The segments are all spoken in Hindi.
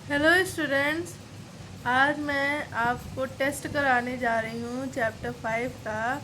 Hello students. आज मैं आपको टेस्ट कराने जा रही हूँ चैप्टर 5 का,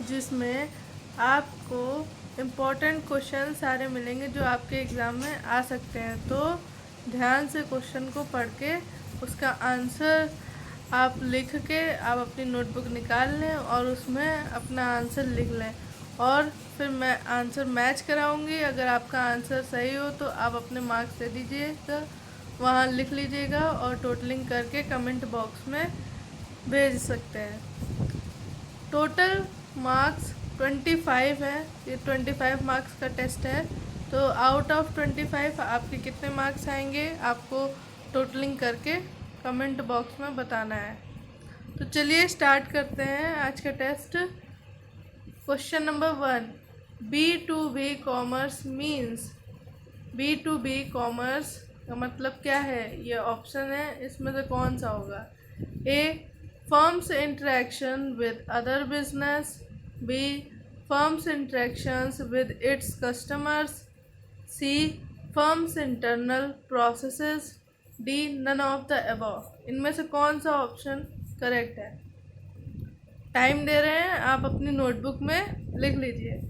जिसमें आपको इम्पोर्टेंट क्वेश्चन सारे मिलेंगे जो आपके एग्ज़ाम में आ सकते हैं। तो ध्यान से क्वेश्चन को पढ़ के उसका आंसर आप लिख के आप अपनी नोटबुक निकाल लें और उसमें अपना आंसर लिख लें, और फिर मैं आंसर मैच कराऊंगी। अगर आपका आंसर सही हो तो आप अपने मार्क्स दे दीजिएगा, वहाँ लिख लीजिएगा और टोटलिंग करके कमेंट बॉक्स में भेज सकते हैं। टोटल मार्क्स 25 है। ये 25 मार्क्स का टेस्ट है। तो आउट ऑफ 25 आपके कितने मार्क्स आएंगे आपको टोटलिंग करके कमेंट बॉक्स में बताना है। तो चलिए स्टार्ट करते हैं आज का test. Question number 1, B2B commerce means. B2B commerce का मतलब क्या है? ये ऑप्शन है, इसमें से कौन सा होगा? A, firms interaction with other business. B, firms interactions with its customers. C, firms internal processes. D, none of the above. इनमें से कौन सा ऑप्शन करेक्ट है? टाइम दे रहे हैं, आप अपनी नोटबुक में लिख लीजिए।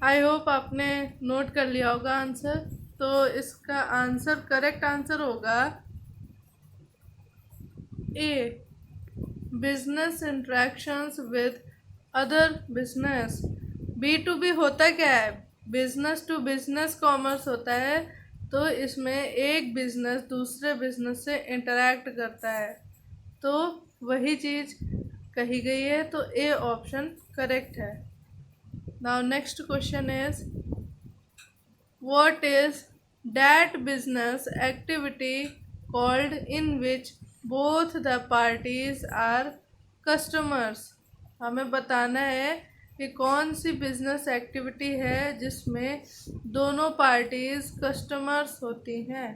आई होप आपने नोट कर लिया होगा आंसर। तो इसका आंसर, करेक्ट आंसर होगा A, business interactions with other business. B2B होता क्या है? बिजनेस टू बिजनेस कॉमर्स होता है। तो इसमें एक बिजनेस दूसरे बिजनेस से इंटरैक्ट करता है, तो वही चीज़ कही गई है। तो ए ऑप्शन करेक्ट है। Now next question is, what is that business activity called in which both the parties are customers? हमें बताना है कि कौन सी बिजनेस एक्टिविटी है जिसमें दोनों पार्टीज कस्टमर्स होती हैं।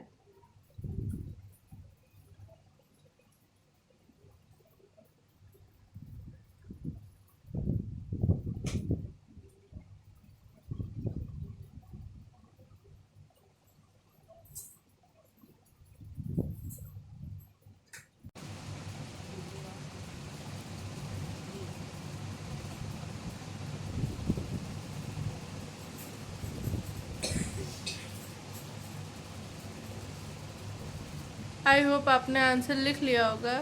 आई होप आपने आंसर लिख लिया होगा,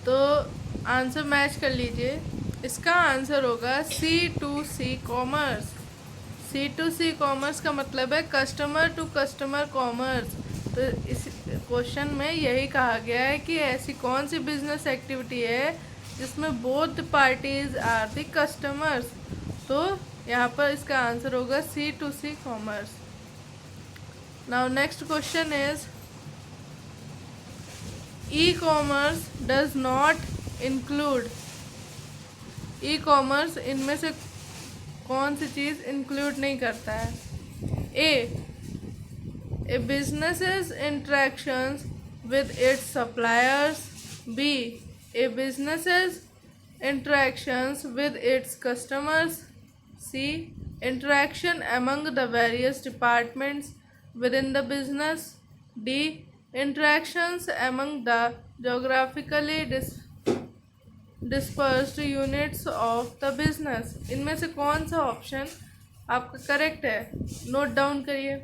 तो आंसर मैच कर लीजिए। इसका आंसर होगा C2C कॉमर्स। C2C कॉमर्स का मतलब है कस्टमर टू कस्टमर कॉमर्स। तो इस क्वेश्चन में यही कहा गया है कि ऐसी कौन सी बिजनेस एक्टिविटी है जिसमें both parties are the customers. तो यहाँ पर इसका आंसर होगा C2C commerce. Now next question is, e-commerce does not include. E-commerce इनमें से कौन सी चीज़ इंक्लूड नहीं करता है? A businesses interactions with its suppliers. B, a businesses interactions with its customers. C, interaction among the various departments within the business. D, interactions among the geographically dispersed units of the business। इनमें से कौन सा ऑप्शन आपका करेक्ट है? नोट डाउन करिए।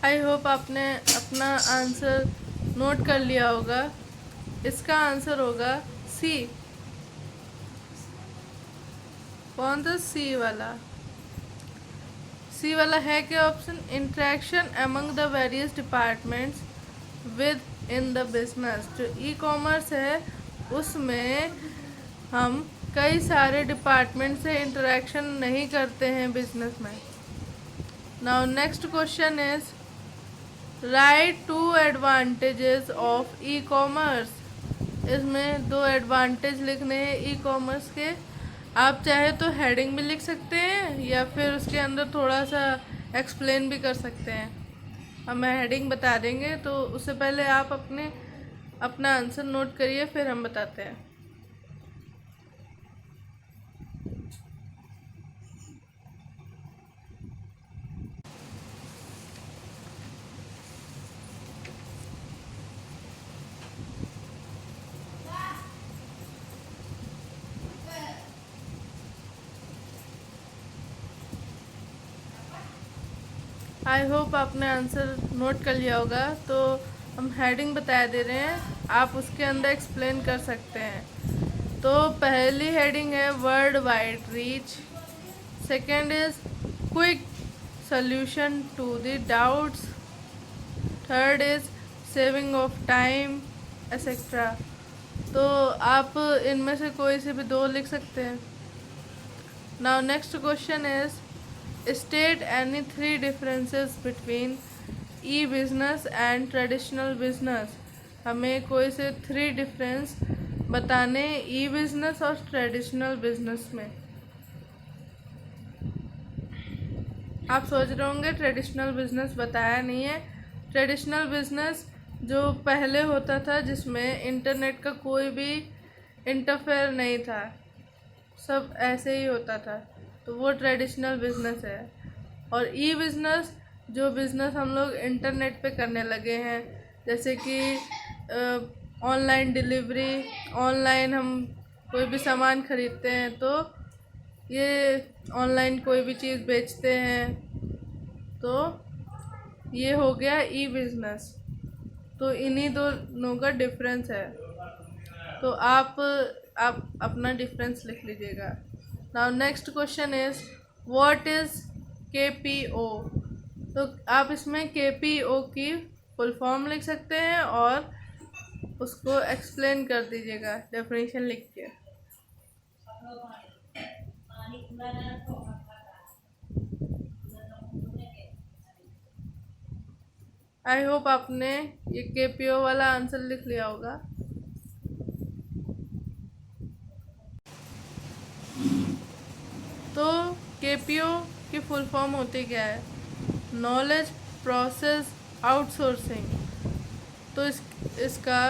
आई होप आपने अपना आंसर नोट कर लिया होगा। इसका आंसर होगा सी। कौन सा सी वाला? सी वाला है क्या option? Interaction among the various departments within the business. जो ई कॉमर्स है उसमें हम कई सारे डिपार्टमेंट से इंटरेक्शन नहीं करते हैं बिजनेस में। Now next question is, right 2 advantages of e commerce. इसमें 2 एडवांटेज लिखने हैं ई कॉमर्स के। आप चाहे तो हेडिंग भी लिख सकते हैं या फिर उसके अंदर थोड़ा सा एक्सप्लेन भी कर सकते हैं। हम हेडिंग बता देंगे, तो उससे पहले आप अपना आंसर नोट करिए, फिर हम बताते हैं। आई होप आपने आंसर नोट कर लिया होगा। तो हम हेडिंग बता दे रहे हैं, आप उसके अंदर एक्सप्लेन कर सकते हैं। तो पहली हेडिंग है world wide reach, second is quick solution to the doubts, third is saving of time etcetera. तो आप इनमें से कोई से भी 2 लिख सकते हैं। Now next question is state any 3 differences between E business and traditional business. हमें कोई से 3 डिफरेंस बताने ई बिजनेस और ट्रेडिशनल बिजनेस में। आप सोच रहे होंगे ट्रेडिशनल बिजनेस बताया नहीं है। ट्रेडिशनल बिजनेस जो पहले होता था, जिसमें इंटरनेट का कोई भी इंटरफेयर नहीं था, सब ऐसे ही होता था, तो वो ट्रेडिशनल बिजनेस है। और ई बिजनेस, जो बिजनेस हम लोग इंटरनेट पे करने लगे हैं, जैसे कि ऑनलाइन डिलीवरी, ऑनलाइन हम कोई भी सामान खरीदते हैं, तो ये ऑनलाइन कोई भी चीज़ बेचते हैं, तो ये हो गया ई बिजनेस। तो इन्हीं दोनों का डिफरेंस है। तो आप अपना डिफरेंस लिख लीजिएगा। Now next question is what is KPO। तो आप इसमें KPO की फुल फॉर्म लिख सकते हैं और उसको एक्सप्लेन कर दीजिएगा डेफिनेशन लिख के। आई होप आपने ये KPO वाला आंसर लिख लिया होगा। तो KPO की फुल फॉर्म होती क्या है? Knowledge process outsourcing. तो इसका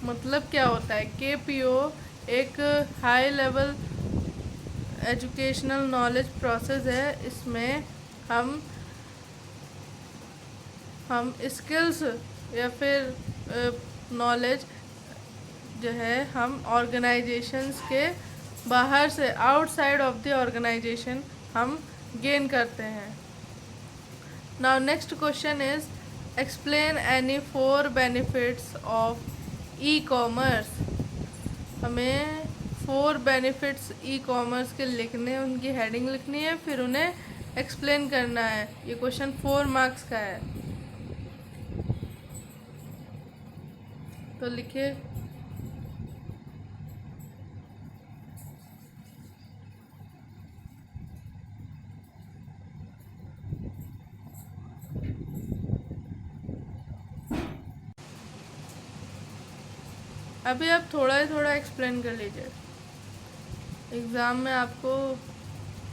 मतलब क्या होता है? KPO एक high level educational knowledge process है। इसमें हम स्किल्स या फिर नॉलेज जो है हम ऑर्गेनाइजेशंस के बाहर से, आउटसाइड ऑफ द ऑर्गेनाइजेशन हम गेन करते हैं। Now next question is explain any 4 benefits of e commerce. हमें 4 बेनिफिट्स ई कॉमर्स के लिखने, उनकी हेडिंग लिखनी है, फिर उन्हें एक्सप्लेन करना है। ये क्वेश्चन 4 मार्क्स का है, तो लिखिए। अभी आप थोड़ा ही थोड़ा एक्सप्लेन कर लीजिए। एग्ज़ाम में आपको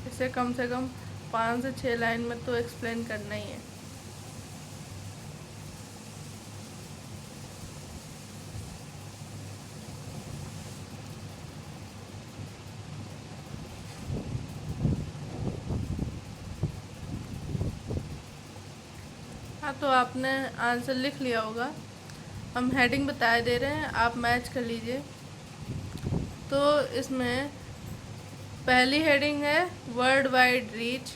इसे कम से कम 5 से 6 लाइन में तो एक्सप्लेन करना ही है। हाँ, तो आपने आंसर लिख लिया होगा। हम हेडिंग बता दे रहे हैं, आप मैच कर लीजिए। तो इसमें पहली हेडिंग है world wide reach,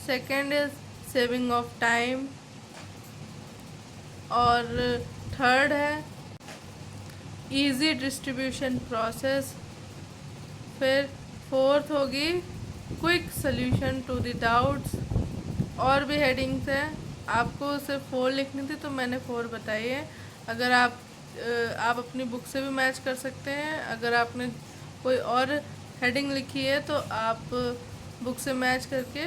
second is saving of time, और थर्ड है इजी डिस्ट्रीब्यूशन प्रोसेस, फिर फोर्थ होगी quick solution to the doubts. और भी हेडिंग्स हैं, आपको सिर्फ 4 लिखनी थी तो मैंने 4 बताई है। अगर आप अपनी बुक से भी मैच कर सकते हैं। अगर आपने कोई और हेडिंग लिखी है तो आप बुक से मैच करके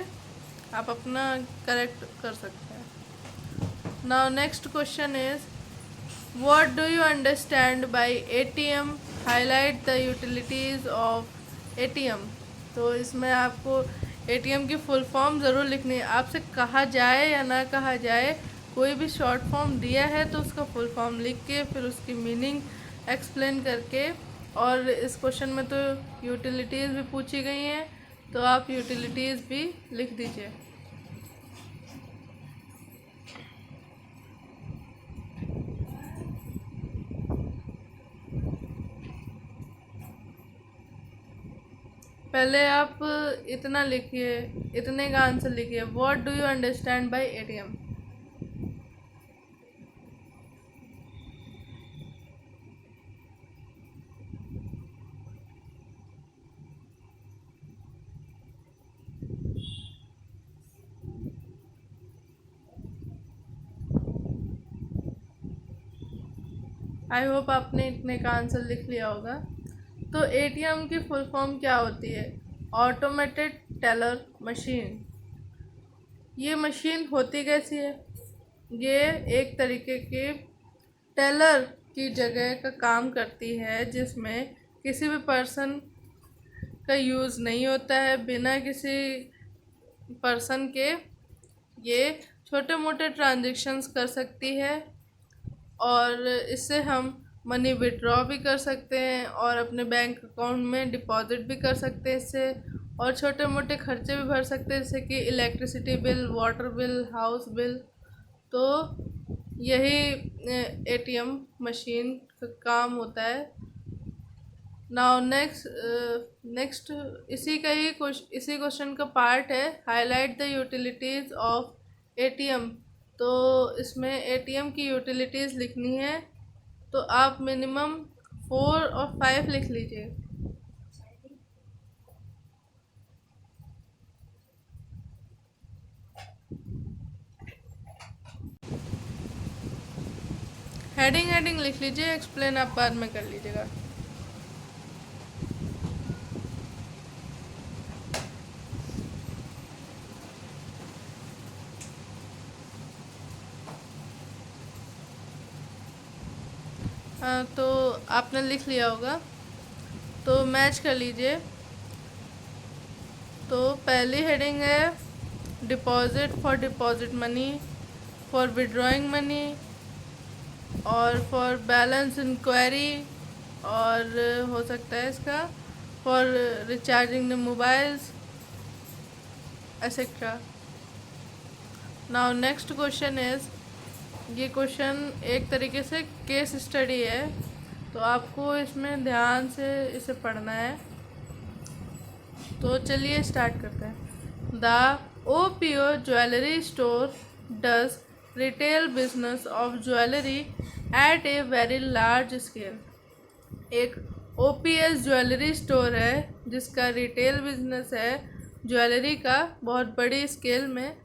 आप अपना करेक्ट कर सकते हैं। Now next question is, what do you understand by ATM? Highlight the utilities of ATM. तो इसमें आपको ATM की फुल फॉर्म ज़रूर लिखनी है। आपसे कहा जाए या ना कहा जाए, कोई भी शॉर्ट फॉर्म दिया है तो उसका फुल फॉर्म लिख के फिर उसकी मीनिंग एक्सप्लेन करके, और इस क्वेश्चन में तो यूटिलिटीज़ भी पूछी गई हैं तो आप यूटिलिटीज़ भी लिख दीजिए। पहले आप इतना लिखिए, इतने का आंसर लिखिए, what do you understand by ATM। I hope आपने इतने का आंसर लिख लिया होगा। तो ATM की फुल फॉर्म क्या होती है? Automated teller machine. ये मशीन होती कैसी है? ये एक तरीके के टेलर की जगह का काम करती है, जिसमें किसी भी पर्सन का यूज़ नहीं होता है। बिना किसी पर्सन के ये छोटे मोटे ट्रांजेक्शन्स कर सकती है, और इससे हम मनी विड्रॉ भी कर सकते हैं और अपने बैंक अकाउंट में डिपॉजिट भी कर सकते हैं इससे, और छोटे मोटे खर्चे भी भर सकते हैं, जैसे कि electricity bill, water bill, house bill. तो यही ATM मशीन का काम होता है। नाउ नेक्स्ट इसी क्वेश्चन का पार्ट है, highlight the utilities of ATM। तो इसमें ATM की यूटिलिटीज़ लिखनी है, तो आप मिनिमम 4 और 5 लिख लीजिए। हेडिंग लिख लीजिए, एक्सप्लेन आप बाद में कर लीजिएगा। तो आपने लिख लिया होगा, तो मैच कर लीजिए। तो पहली हेडिंग है deposit, for deposit money, for withdrawing money, और फॉर बैलेंस इंक्वायरी, और हो सकता है इसका for recharging the mobiles etcetera. Now next question is, ये क्वेश्चन एक तरीके से केस स्टडी है, तो आपको इसमें ध्यान से इसे पढ़ना है। तो चलिए स्टार्ट करते हैं। The OPO jewellery store does retail business of jewellery at a very large scale. एक OPS ज्वेलरी स्टोर है जिसका रिटेल बिजनेस है ज्वेलरी का बहुत बड़ी स्केल में।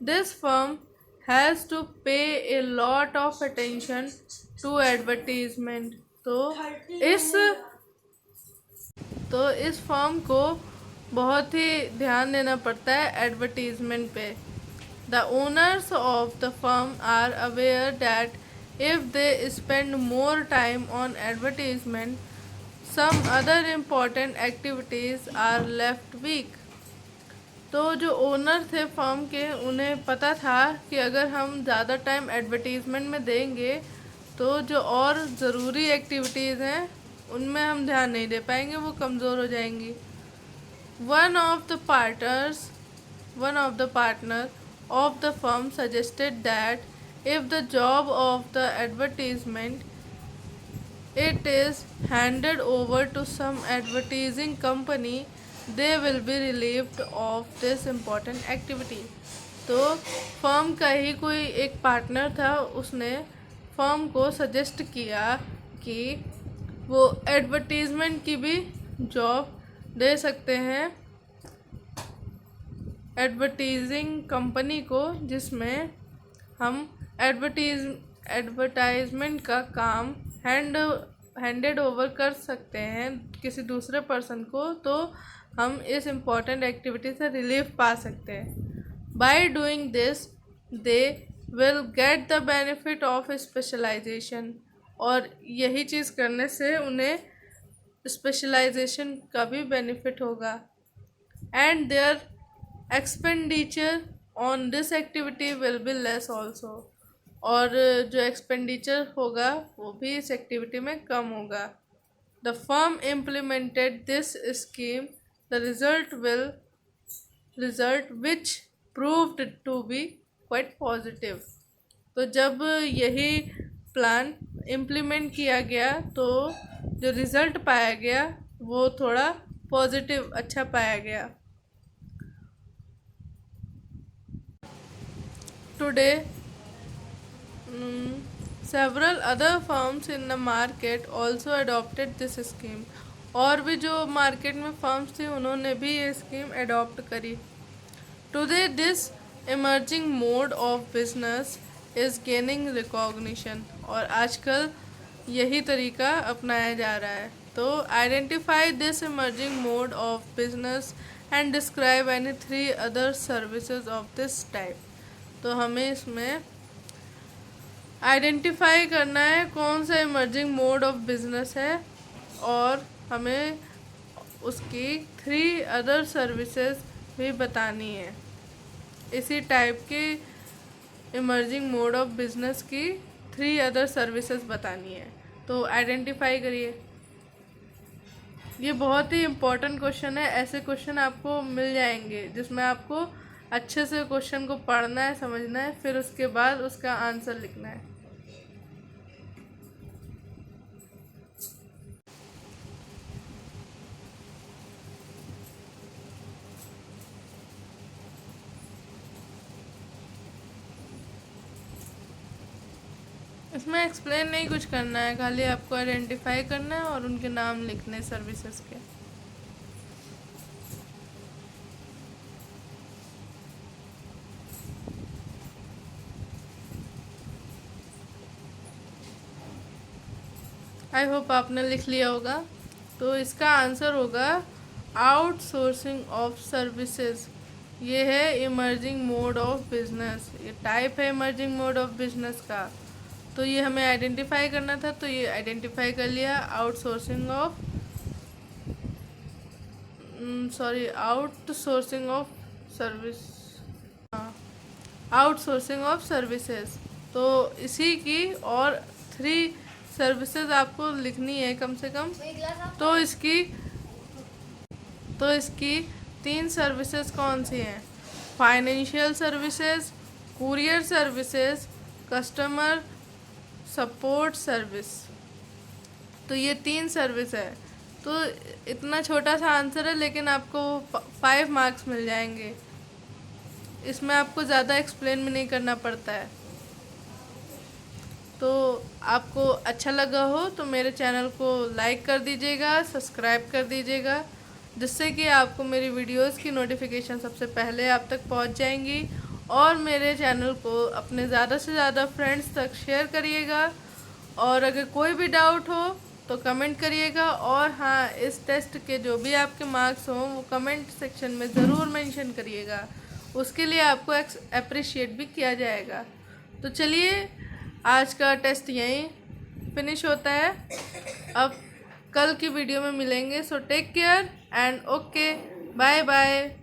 This firm has to pay a lot of attention to advertisement. तो इस फर्म को बहुत ही ध्यान देना पड़ता है एडवर्टीजमेंट पे। The owners of the firm are aware that if they spend more time on advertisement, some other important activities are left weak। तो जो ओनर थे फर्म के, उन्हें पता था कि अगर हम ज़्यादा टाइम एडवर्टीज़मेंट में देंगे तो जो और ज़रूरी एक्टिविटीज़ हैं उनमें हम ध्यान नहीं दे पाएंगे, वो कमज़ोर हो जाएंगी। One of the partner of the firm suggested that if the job of the advertisement it is handed over to some advertising company, they will be relieved of this important activity। तो फर्म का ही कोई एक पार्टनर था, उसने फर्म को सजेस्ट किया कि वो एडवर्टीज़मेंट की भी जॉब दे सकते हैं एडवर्टीजिंग कंपनी को, जिसमें हम एडवर्टाइजमेंट का काम हैंडेड ओवर कर सकते हैं किसी दूसरे पर्सन को, तो हम इस इम्पॉर्टेंट एक्टिविटी से रिलीफ पा सकते हैं। By doing this they will get the benefit of specialisation, और यही चीज़ करने से उन्हें स्पेशलाइजेशन का भी बेनिफिट होगा। And there expenditure on this activity will be less also, और जो एक्सपेंडिचर होगा वो भी इस एक्टिविटी में कम होगा। The firm implemented this scheme, the result which proved to be quite positive. तो जब यही प्लान इम्प्लीमेंट किया गया तो जो रिज़ल्ट पाया गया वो थोड़ा पॉजिटिव अच्छा पाया गया। Today several other firms in the market also adopted this scheme, और भी जो मार्केट में फर्म्स थी उन्होंने भी ये स्कीम अडॉप्ट करी। Today this emerging mode of business is gaining recognition, और आजकल यही तरीका अपनाया जा रहा है। तो identify this emerging mode of business and describe any 3 other services of this type. तो हमें इसमें आइडेंटिफाई करना है कौन सा इमर्जिंग मोड ऑफ बिजनेस है, और हमें उसकी 3 अदर सर्विसेज भी बतानी है। इसी टाइप के इमर्जिंग मोड ऑफ बिजनेस की 3 अदर सर्विसेज बतानी है। तो आइडेंटिफाई करिए। ये बहुत ही इम्पोर्टेंट क्वेश्चन है। ऐसे क्वेश्चन आपको मिल जाएंगे जिसमें आपको अच्छे से क्वेश्चन को पढ़ना है, समझना है, फिर उसके बाद उसका आंसर लिखना है। इसमें एक्सप्लेन नहीं कुछ करना है, खाली आपको आइडेंटिफाई करना है और उनके नाम लिखने सर्विसेज के। आई होप आपने लिख लिया होगा। तो इसका आंसर होगा आउटसोर्सिंग ऑफ सर्विसेज। ये है इमर्जिंग मोड ऑफ बिजनेस, ये टाइप है इमर्जिंग मोड ऑफ बिजनेस का। तो ये हमें आइडेंटिफाई करना था, तो ये आइडेंटिफाई कर लिया। Outsourcing of outsourcing of service, हाँ, आउटसोर्सिंग ऑफ सर्विसेज। तो इसी की और 3 सर्विसेज आपको लिखनी है कम से कम। तो इसकी 3 सर्विसेज कौन सी हैं? Financial services, courier services, customer support service. तो ये 3 सर्विस है। तो इतना छोटा सा आंसर है, लेकिन आपको 5 मार्क्स मिल जाएंगे। इसमें आपको ज़्यादा एक्सप्लेन भी नहीं करना पड़ता है। तो आपको अच्छा लगा हो तो मेरे चैनल को लाइक कर दीजिएगा, सब्सक्राइब कर दीजिएगा, जिससे कि आपको मेरी वीडियोस की नोटिफिकेशन सबसे पहले आप तक पहुंच जाएंगी। और मेरे चैनल को अपने ज़्यादा से ज़्यादा फ्रेंड्स तक शेयर करिएगा। और अगर कोई भी डाउट हो तो कमेंट करिएगा। और हाँ, इस टेस्ट के जो भी आपके मार्क्स हों वो कमेंट सेक्शन में ज़रूर मेंशन करिएगा, उसके लिए आपको अप्रिशिएट भी किया जाएगा। तो चलिए, आज का टेस्ट यहीं फिनिश होता है। अब कल की वीडियो में मिलेंगे। So take care and okay, bye bye.